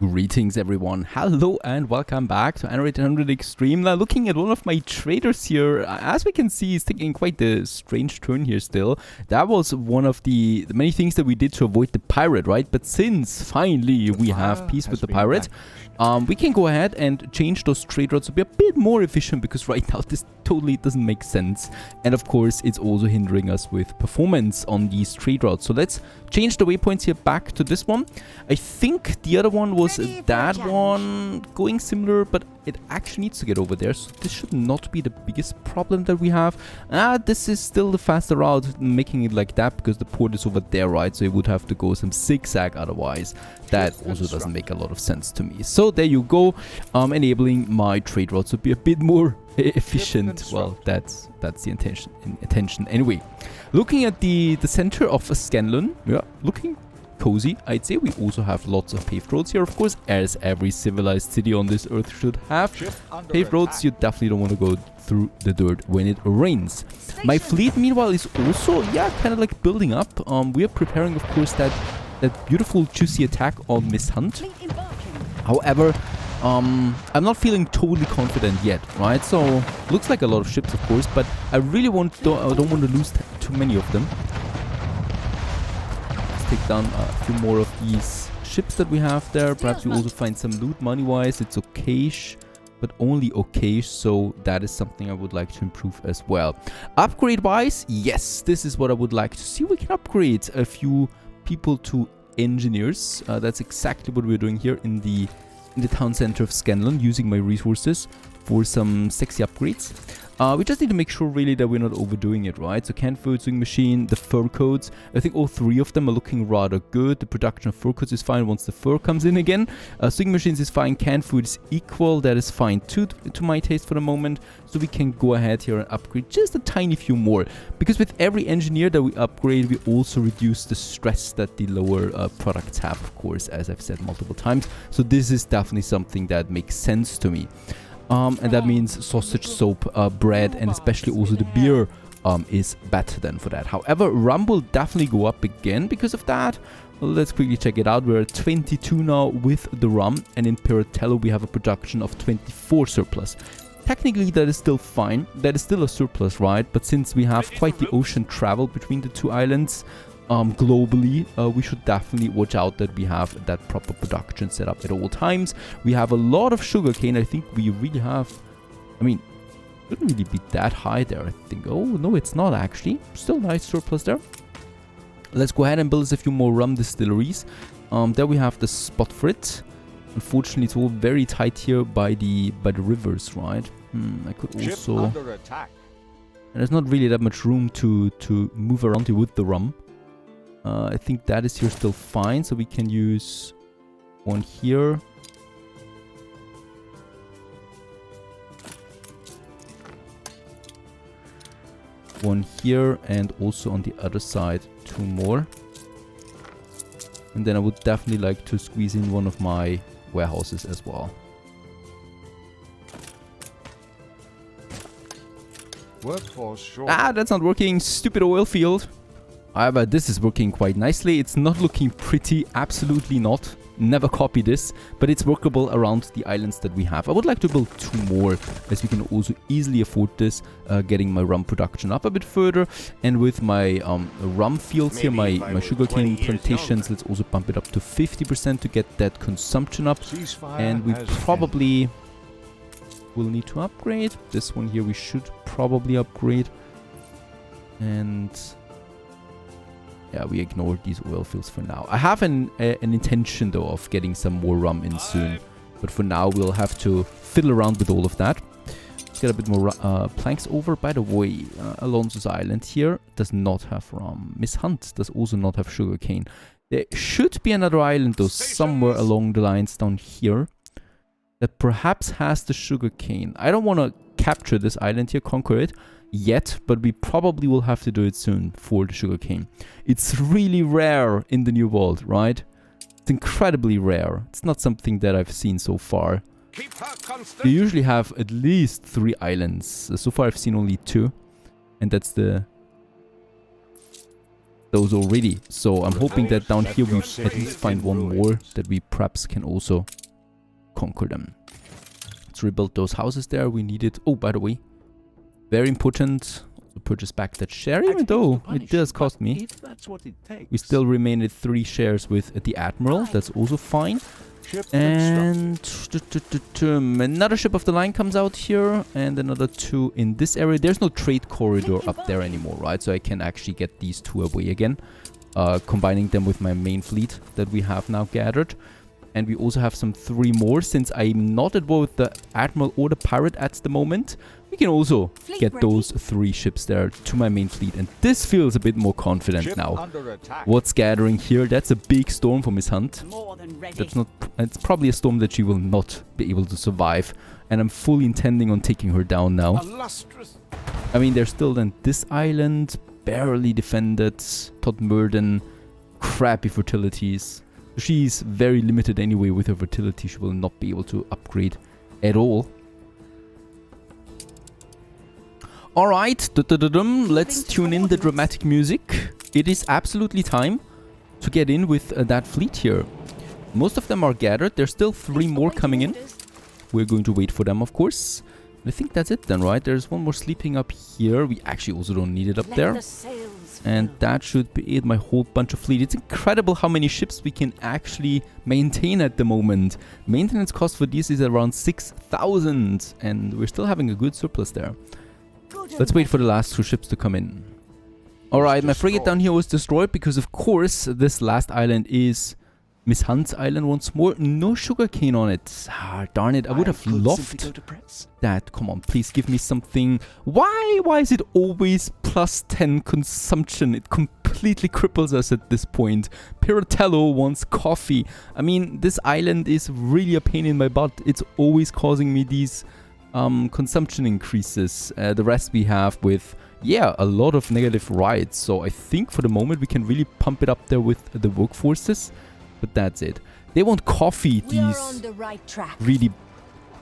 Greetings everyone, hello and welcome back to Anno 800 Extreme. Now looking at one of my traders here, as we can see he's taking quite a strange turn here still. That was one of the many things that we did to avoid the pirate, right? But since finally we have peace with the pirate, we can go ahead and change those trade routes to be a bit more efficient, because right now this totally doesn't make sense. And of course it's also hindering us with performance on these trade routes. So let's change the waypoints here back to this one. I think the other one was that one going similar, but it actually needs to get over there, so this should not be the biggest problem that we have. This is still the faster route, making it like that because the port is over there, right? So it would have to go some zigzag otherwise. That also doesn't make a lot of sense to me. So there you go, enabling my trade routes to be a bit more efficient. Well, that's the intention anyway. Looking at the center of Scanlon, yeah, looking cozy, I'd say. We also have lots of paved roads here, of course, as every civilized city on this earth should have. Paved roads, you definitely don't want to go through the dirt when it rains. My fleet, meanwhile, is also, yeah, kind of like building up. We are preparing, of course, that beautiful juicy attack on Miss Hunt. However, I'm not feeling totally confident yet, right? So, looks like a lot of ships, of course, but I really don't want to lose too many of them. Take down a few more of these ships that we have there. Perhaps we also find some loot money-wise. It's okay-ish, but only okay-ish, so that is something I would like to improve as well. Upgrade-wise, yes, this is what I would like to see. We can upgrade a few people to engineers. That's exactly what we're doing here in the town center of Scanlon, using my resources for some sexy upgrades. We just need to make sure really that we're not overdoing it, right? So canned food, sewing machine, the fur coats. I think all three of them are looking rather good. The production of fur coats is fine once the fur comes in again. Sewing machines is fine. Canned food is equal. That is fine too, to my taste for the moment. So we can go ahead here and upgrade just a tiny few more. Because with every engineer that we upgrade, we also reduce the stress that the lower products have, of course, as I've said multiple times. So this is definitely something that makes sense to me. And that means sausage, soap, bread, and especially also the beer is better than for that. However, rum will definitely go up again because of that. Well, let's quickly check it out. We're at 22 now with the rum, and in Piratello we have a production of 24 surplus. Technically that is still fine. That is still a surplus, right? But since we have quite the ocean travel between the two islands, globally, we should definitely watch out that we have that proper production set up at all times. We have a lot of sugarcane. I think we really have, I mean, it wouldn't really be that high there, I think. Oh, no, it's not actually. Still nice surplus there. Let's go ahead and build us a few more rum distilleries. There we have the spot for it. Unfortunately, it's all very tight here by the rivers, right? I could also... And there's not really that much room to move around here with the rum. I think that is here still fine, so we can use one here. One here, and also on the other side, two more. And then I would definitely like to squeeze in one of my warehouses as well. Workforce short. That's not working. Stupid oil field. However, this is working quite nicely. It's not looking pretty, absolutely not. Never copy this, but it's workable around the islands that we have. I would like to build two more, as we can also easily afford this, getting my rum production up a bit further. And with my rum fields here, my sugarcane plantations, let's also bump it up to 50% to get that consumption up. And we probably will need to upgrade. This one here we should probably upgrade. And... yeah, we ignored these oil fields for now. I have an intention, though, of getting some more rum in soon. But for now, we'll have to fiddle around with all of that. Let's get a bit more planks over. By the way, Alonso's Island here does not have rum. Miss Hunt does also not have sugarcane. There should be another island, though, somewhere along the lines down here that perhaps has the sugarcane. I don't want to capture this island here, conquer it yet, but we probably will have to do it soon for the sugarcane. It's really rare in the New World, right? It's incredibly rare. It's not something that I've seen so far. You usually have at least 3 islands. So far I've seen only 2. And that's the those already. So I'm hoping that down here we at least find one more that we perhaps can also conquer them. Let's rebuild those houses there. We need it. Oh, by the way, very important to purchase back that share, even though it does cost me. We still remain at 3 shares with the Admiral. That's also fine. And another ship of the line comes out here, and another 2 in this area. There's no trade corridor up there anymore, right? So I can actually get these 2 away again, combining them with my main fleet that we have now gathered. And we also have some 3 more. Since I'm not at war with the Admiral or the Pirate at the moment, we can also get those 3 ships there to my main fleet. And this feels a bit more confident now. What's gathering here? That's a big storm for Miss Hunt. That's not. It's probably a storm that she will not be able to survive. And I'm fully intending on taking her down now. I mean, there's still then this island, barely defended. Todmurden, crappy fertilities. She's very limited anyway with her fertility. She will not be able to upgrade at all. Alright, let's tune in the dramatic music. It is absolutely time to get in with that fleet here. Most of them are gathered. There's still 3 more coming in. We're going to wait for them, of course. I think that's it then, right? There's one more sleeping up here. We actually also don't need it up there. And that should be it, my whole bunch of fleet. It's incredible how many ships we can actually maintain at the moment. Maintenance cost for these is around 6,000. And we're still having a good surplus there. Let's wait for the last 2 ships to come in. Alright, my frigate down here was destroyed because, of course, this last island is Miss Hunt's island once more. No sugarcane on it. Ah, darn it. I would have loved that. Come on, please give me something. Why is it always plus 10 consumption? It completely cripples us at this point. Piratello wants coffee. I mean, this island is really a pain in my butt. It's always causing me these consumption increases. The rest we have with, yeah, a lot of negative rides. So I think for the moment we can really pump it up there with the workforces. But that's it. They want coffee, these really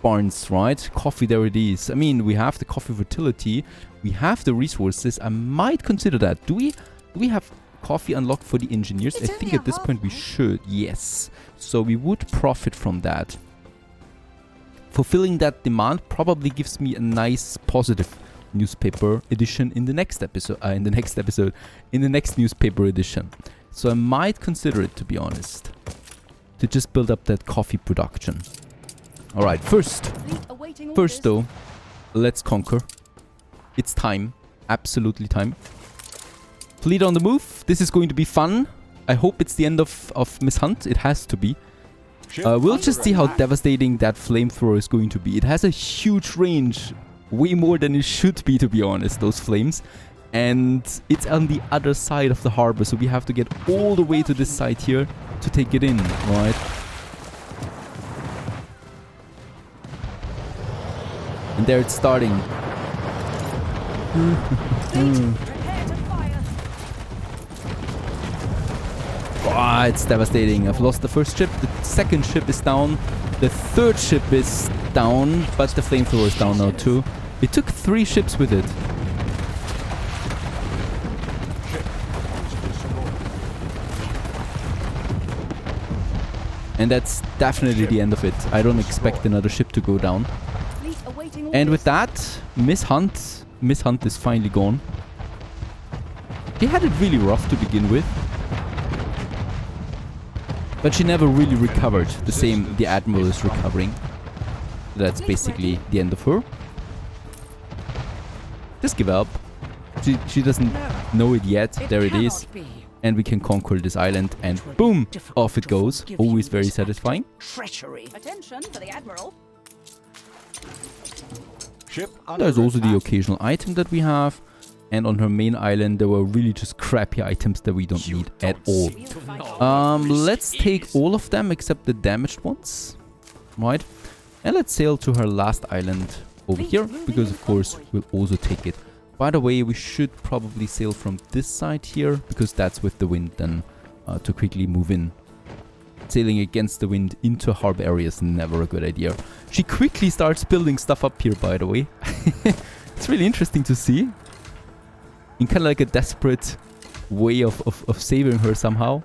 barns, right? Coffee, there it is. I mean, we have the coffee fertility. We have the resources. I might consider that. Do we have coffee unlocked for the engineers? I think at this point we should. Yes. So we would profit from that. Fulfilling that demand probably gives me a nice positive newspaper edition in the next episode. In the next newspaper edition. So I might consider it, to be honest, to just build up that coffee production. Alright, first though, let's conquer. It's time. Absolutely time. Fleet on the move. This is going to be fun. I hope it's the end of Miss Hunt. It has to be. We'll just see how devastating that flamethrower is going to be. It has a huge range. Way more than it should be, to be honest, those flames. And it's on the other side of the harbor, so we have to get all the way to this side here to take it in, right? And there it's starting. Oh, it's devastating. I've lost the first ship, the second ship is down, the third ship is down, but the flamethrower is down now too. It took 3 ships with it. And that's definitely the end of it. I don't expect another ship to go down. And with that, Miss Hunt is finally gone. She had it really rough to begin with. But she never really recovered. The same the Admiral is recovering. That's basically the end of her. Just give up. She doesn't know it yet. There it is. And we can conquer this island, and boom, off it goes. Always very satisfying. Attention to the Admiral. There's also the occasional item that we have. And on her main island, there were really just crappy items that we don't need at all. Let's take all of them except the damaged ones. Right? And let's sail to her last island over here, because of course we'll also take it. By the way, we should probably sail from this side here, because that's with the wind then, to quickly move in. Sailing against the wind into harbor area is never a good idea. She quickly starts building stuff up here, by the way. It's really interesting to see. In kind of like a desperate way of saving her somehow.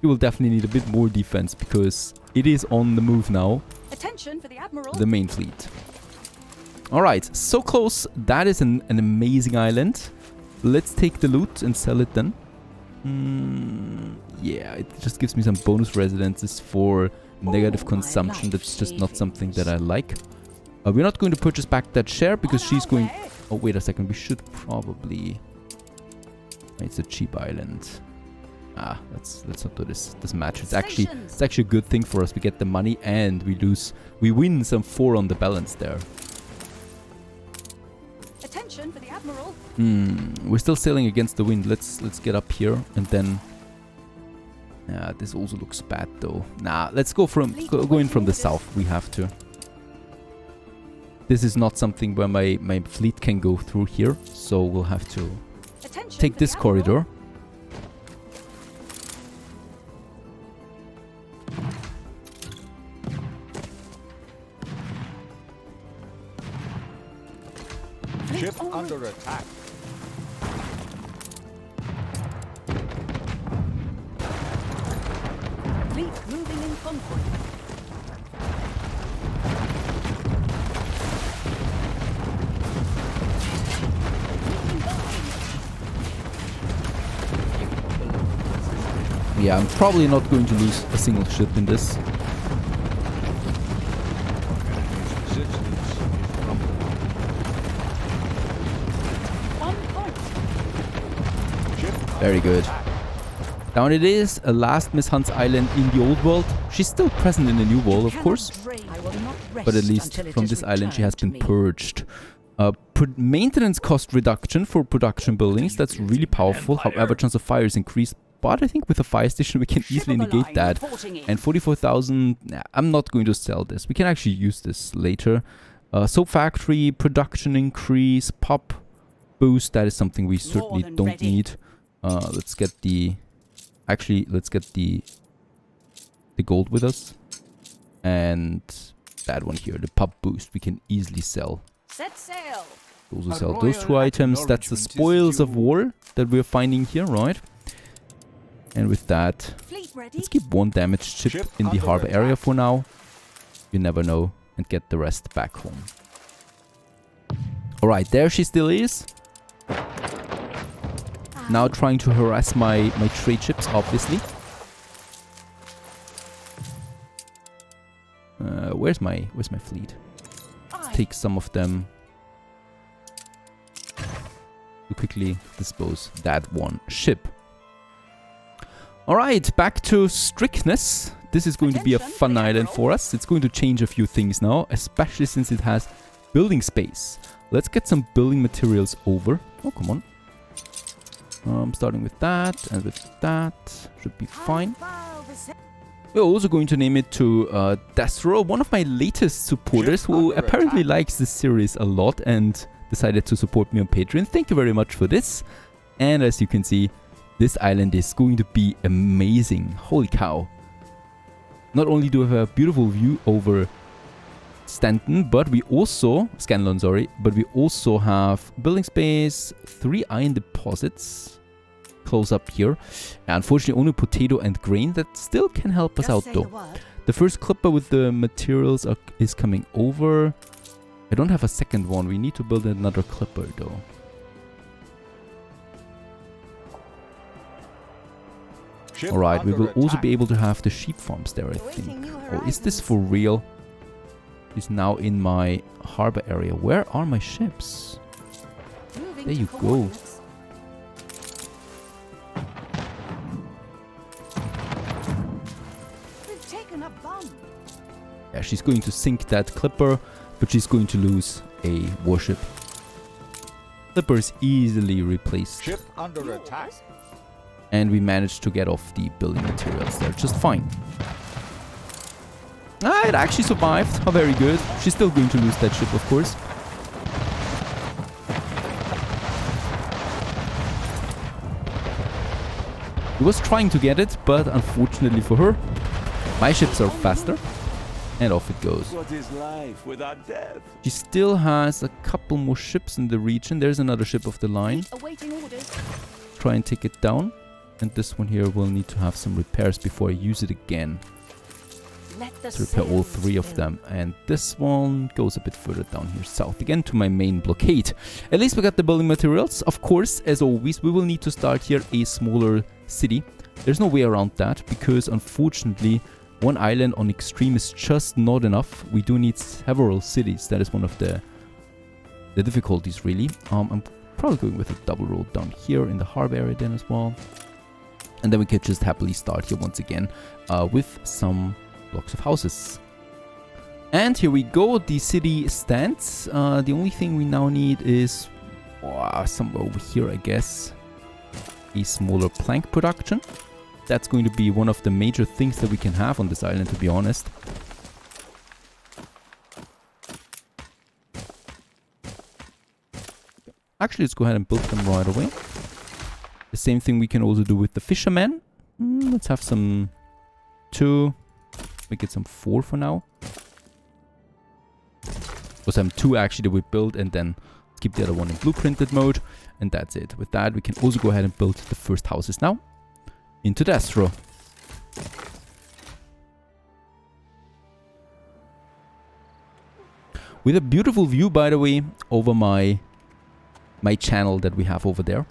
You will definitely need a bit more defense because it is on the move now. Attention for the Admiral. The main fleet. Alright, so close. That is an amazing island. Let's take the loot and sell it then. Yeah, it just gives me some bonus residences for negative consumption. That's just not something that I like. We're not going to purchase back that share because she's going... Oh, wait a second. We should probably... It's a cheap island. Ah, let's not do this. This match. It's actually a good thing for us. We get the money and we win some 4 on the balance there. Attention for the Admiral. We're still sailing against the wind. Let's get up here and then... this also looks bad though. Nah, let's go in from the south. We have to. This is not something where my fleet can go through here, so we'll have to take this corridor. Ship under attack. Fleet moving in convoy. Yeah, I'm probably not going to lose a single ship in this. Very good. Now it is a last Miss Hunt's island in the old world. She's still present in the new world, of course. But at least from this island she has been purged. Maintenance cost reduction for production buildings. That's really powerful. However, chance of fire is increased. But I think with a fire station we can easily negate that. And 44,000, I'm not going to sell this. We can actually use this later. Soap factory, production increase, pop boost. That is something we certainly don't need. Let's get the... Actually, let's get the gold with us. And that one here, the pop boost, we can easily sell. Set sail. Also sell those 2 items. That's the spoils of war that we're finding here, right? And with that, let's keep 1 damaged ship in the harbor area for now. You never know. And get the rest back home. Alright, there she still is. Now trying to harass my trade ships, obviously. Where's my fleet? Let's take some of them. To quickly dispose that 1 ship. Alright, back to Strictness. This is going to be a fun island for us. It's going to change a few things now, especially since it has building space. Let's get some building materials over. Oh, come on. Starting with that and with that. Should be fine. We're also going to name it to Destro, one of my latest supporters who apparently likes this series a lot and decided to support me on Patreon. Thank you very much for this. And as you can see, this island is going to be amazing. Holy cow. Not only do we have a beautiful view over Stanton, but we also... Scanlon, sorry. But we also have building space, 3 iron deposits close up here. Unfortunately, only potato and grain. That still can help us out, though. The first clipper with the materials is coming over. I don't have a second one. We need to build another clipper, though. Alright, we will also be able to have the sheep farms there, I think. Oh, is this for real? Is now in my harbor area. Where are my ships? There you go. Yeah, she's going to sink that clipper, but she's going to lose a warship. Clipper is easily replaced. Ship under attack. And we managed to get off the building materials there just fine. Ah, it actually survived. Oh, very good. She's still going to lose that ship, of course. He was trying to get it, but unfortunately for her, my ships are faster. And off it goes. What is life without death? She still has a couple more ships in the region. There's another ship of the line. Awaiting orders. try and take it down. And this one here will need to have some repairs before I use it again. To repair all 3 of them. And this one goes a bit further down here south again to my main blockade. At least we got the building materials. Of course, as always, we will need to start here a smaller city. There's no way around that because unfortunately 1 island on extreme is just not enough. We do need several cities. That is one of the difficulties really. I'm probably going with a double road down here in the harbor area then as well. And then we could just happily start here once again with some blocks of houses. And here we go, the city stands. The only thing we now need is somewhere over here, I guess, a smaller plank production. That's going to be one of the major things that we can have on this island, to be honest. Actually, let's go ahead and build them right away. The same thing we can also do with the fishermen. Let's have some 2. Make it some 4 for now. Or some 2 actually that we build, and then keep the other one in blueprinted mode. And that's it. With that, we can also go ahead and build the first houses now into Destro. With a beautiful view, by the way, over my channel that we have over there.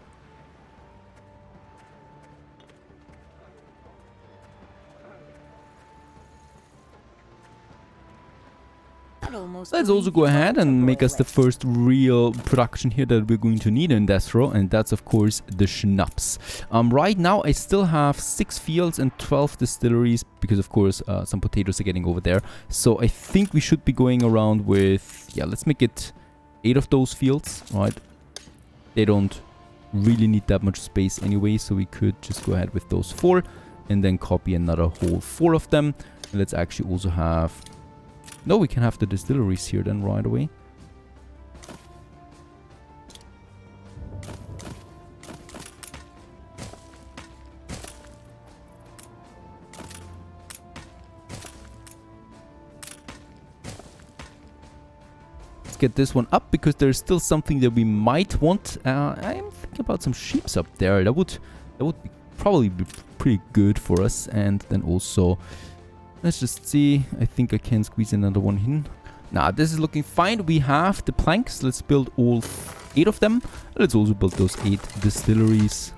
Let's also go ahead and make us the first real production here that we're going to need in Destro, and that's of course the schnapps. Right now I still have 6 fields and 12 distilleries because of course some potatoes are getting over there. So I think we should be going around with, yeah, let's make it 8 of those fields, right? They don't really need that much space anyway, so we could just go ahead with those 4 and then copy another whole 4 of them. And let's actually also have... No, we can have the distilleries here then right away. Let's get this one up because there's still something that we might want. I'm thinking about some sheeps up there. That would be probably be pretty good for us. And then also... Let's just see. I think I can squeeze another one in. Now, this is looking fine. We have the planks. Let's build all 8 of them. Let's also build those 8 distilleries.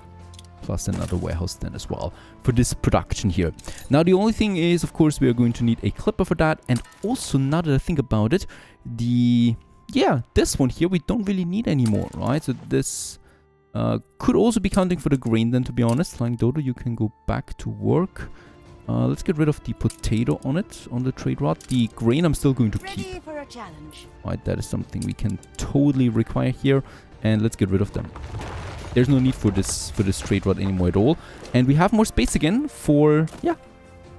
Plus another warehouse then as well for this production here. Now, the only thing is, of course, we are going to need a clipper for that. And also, now that I think about it, this one here, we don't really need anymore, right? So this could also be counting for the grain then, to be honest. Flying Dodo, you can go back to work. Let's get rid of the potato on it, on the trade route. The grain I'm still going to keep. For a challenge. Right, that is something we can totally require here. And let's get rid of them. There's no need for this trade route anymore at all. And we have more space again for,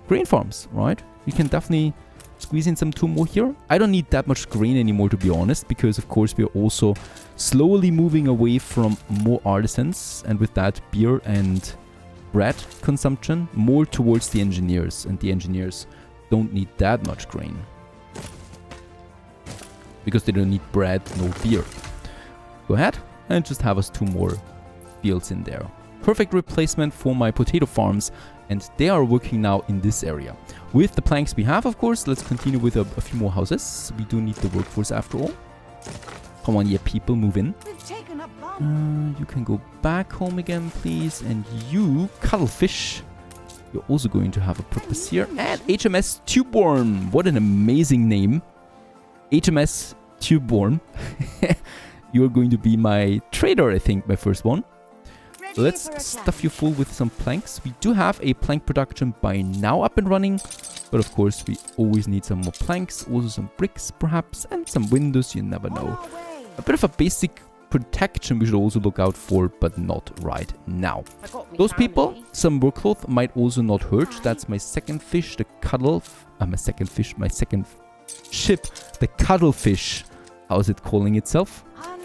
grain farms, right? We can definitely squeeze in some 2 more here. I don't need that much grain anymore, to be honest, because of course we're also slowly moving away from more artisans. And with that, beer and... bread consumption more towards the engineers, and the engineers don't need that much grain because they don't need bread, no beer. Go ahead and just have us 2 more fields in there. Perfect replacement for my potato farms, and they are working now in this area. With the planks we have, of course, let's continue with a few more houses. We do need the workforce after all. Come on, yeah, people, move in. You can go back home again, please. And you, cuttlefish, you're also going to have a purpose here. And HMS Tubeborn. What an amazing name. HMS Tubeborn. You're going to be my trader, I think, my first one. So let's stuff you full with some planks. We do have a plank production by now up and running. But of course, we always need some more planks. Also some bricks, perhaps. And some windows, you never know. A bit of a basic... protection we should also look out for, but not right now. Those people, some work cloth might also not hurt. That's my second fish, the cuddle... my second ship, the cuttlefish. How is it calling itself?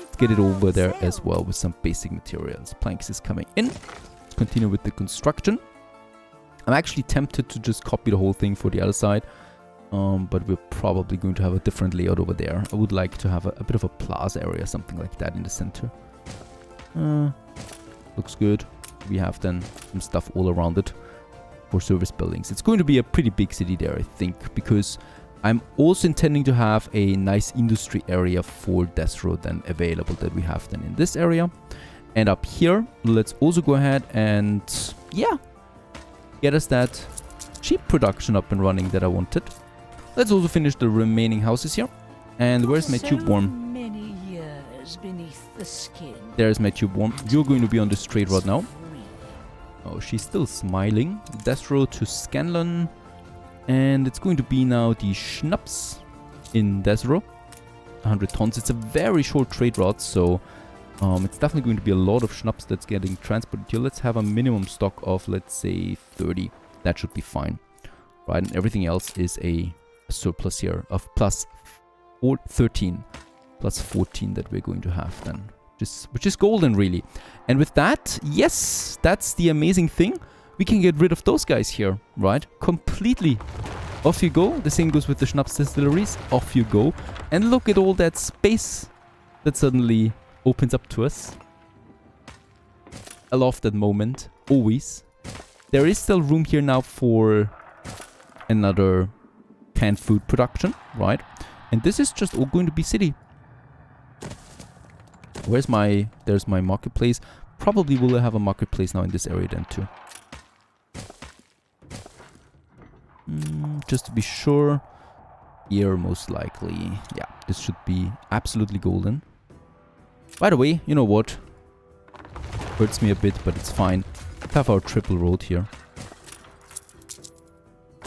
Let's get it over there as well with some basic materials. Planks is coming in. Let's continue with the construction. I'm actually tempted to just copy the whole thing for the other side. But we're probably going to have a different layout over there. I would like to have a bit of a plaza area, something like that in the center. Looks good. We have then some stuff all around it for service buildings. It's going to be a pretty big city there, I think, because I'm also intending to have a nice industry area for Desro then available that we have then in this area. And up here, let's also go ahead and, yeah, get us that cheap production up and running that I wanted. Let's also finish the remaining houses here. And where's my tube worm? Many years beneath the skin. There's my tube worm. You're going to be on this trade route now. Oh, she's still smiling. Destro to Scanlon. And it's going to be now the Schnapps in Desro. 100 tons. It's a very short trade route, so it's definitely going to be a lot of Schnapps that's getting transported here. Let's have a minimum stock of, let's say, 30. That should be fine. Right, and everything else is a surplus here of plus 13, plus 14 that we're going to have then. Which is golden, really. And with that, yes, that's the amazing thing. We can get rid of those guys here, right? Completely. Off you go. The same goes with the Schnapps distilleries. Off you go. And look at all that space that suddenly opens up to us. I love that moment. Always. There is still room here now for another canned food production, right? And this is just all going to be city. There's my marketplace. Probably will have a marketplace now in this area then too. Just to be sure. Here most likely. Yeah, this should be absolutely golden. By the way, you know what? Hurts me a bit, but it's fine. We have our triple road here.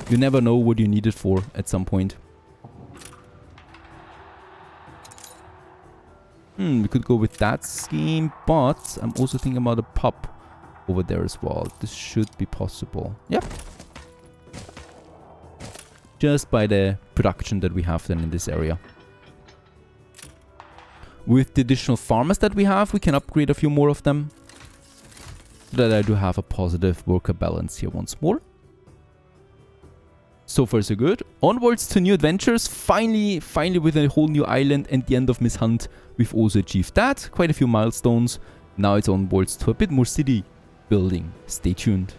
You never know what you need it for at some point. We could go with that scheme, but I'm also thinking about a pub over there as well. This should be possible. Yep. Just by the production that we have then in this area. With the additional farmers that we have, we can upgrade a few more of them. So that I do have a positive worker balance here once more. So far so good. Onwards to new adventures. Finally with a whole new island and the end of Miss Hunt, we've also achieved that. Quite a few milestones. Now it's onwards to a bit more city building. Stay tuned.